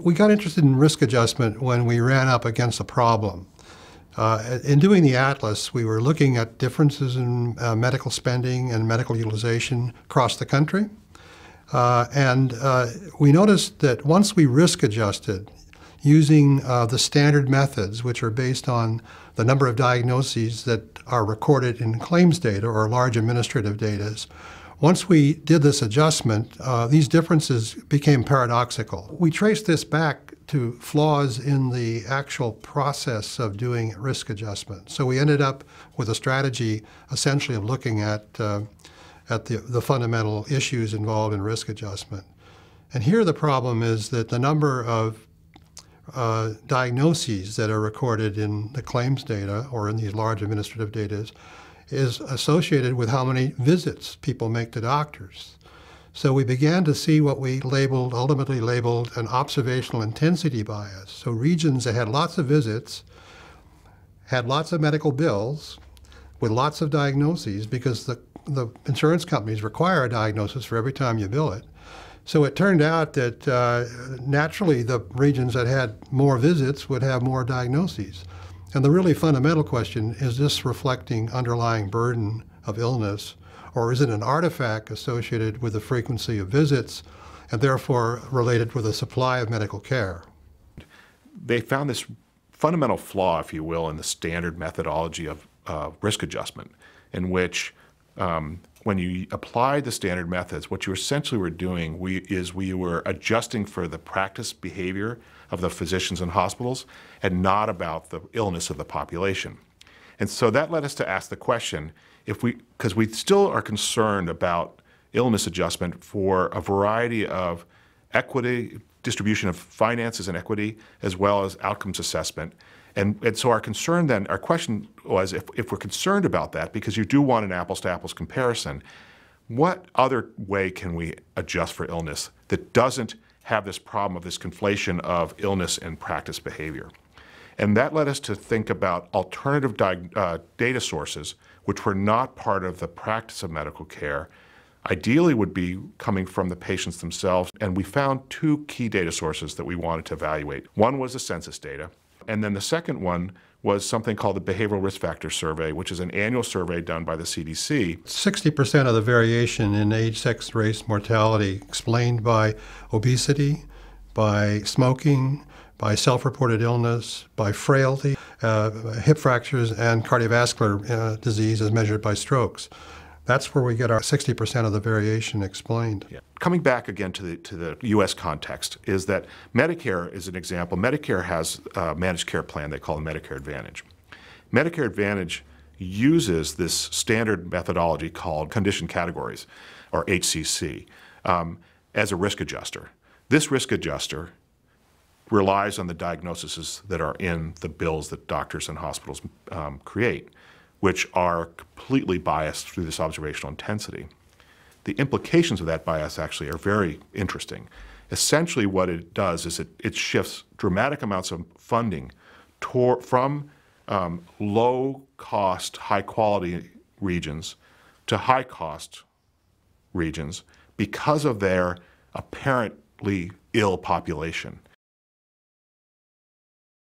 We got interested in risk adjustment when we ran up against a problem. In doing the atlas, we were looking at differences in medical spending and medical utilization across the country. We noticed that once we risk adjusted using the standard methods, which are based on the number of diagnoses that are recorded in claims data or large administrative data, once we did this adjustment, these differences became paradoxical. We traced this back to flaws in the actual process of doing risk adjustment. So we ended up with a strategy essentially of looking at the fundamental issues involved in risk adjustment. And here the problem is that the number of diagnoses that are recorded in the claims data or in these large administrative data is associated with how many visits people make to doctors. So we began to see what we ultimately labeled an observational intensity bias. So regions that had lots of visits, had lots of medical bills with lots of diagnoses because the insurance companies require a diagnosis for every time you bill it. So it turned out that naturally the regions that had more visits would have more diagnoses. And the really fundamental question, is this reflecting underlying burden of illness, or is it an artifact associated with the frequency of visits and therefore related with the supply of medical care? They found this fundamental flaw, if you will, in the standard methodology of risk adjustment, in which when you applied the standard methods, what you essentially were doing we were adjusting for the practice behavior of the physicians and hospitals and not about the illness of the population. And so that led us to ask the question, because we still are concerned about illness adjustment for a variety of equity, distribution of finances and equity, as well as outcomes assessment. And so our question was, if we're concerned about that, because you do want an apples-to-apples comparison, what other way can we adjust for illness that doesn't have this problem of this conflation of illness and practice behavior? And that led us to think about alternative data sources, which were not part of the practice of medical care, ideally would be coming from the patients themselves. And we found two key data sources that we wanted to evaluate. One was the census data, and then the second one was something called the Behavioral Risk Factor Survey, which is an annual survey done by the CDC. 60% of the variation in age, sex, race, mortality explained by obesity, by smoking, by self-reported illness, by frailty, hip fractures, and cardiovascular disease as measured by strokes. That's where we get our 60% of the variation explained. Yeah. Coming back again to the U.S. context is that Medicare is an example. Medicare has a managed care plan they call the Medicare Advantage. Medicare Advantage uses this standard methodology called condition categories, or HCC, as a risk adjuster. This risk adjuster relies on the diagnoses that are in the bills that doctors and hospitals create, which are completely biased through this observational intensity. The implications of that bias actually are very interesting. Essentially what it does is it shifts dramatic amounts of funding from low-cost, high-quality regions to high-cost regions because of their apparently ill population.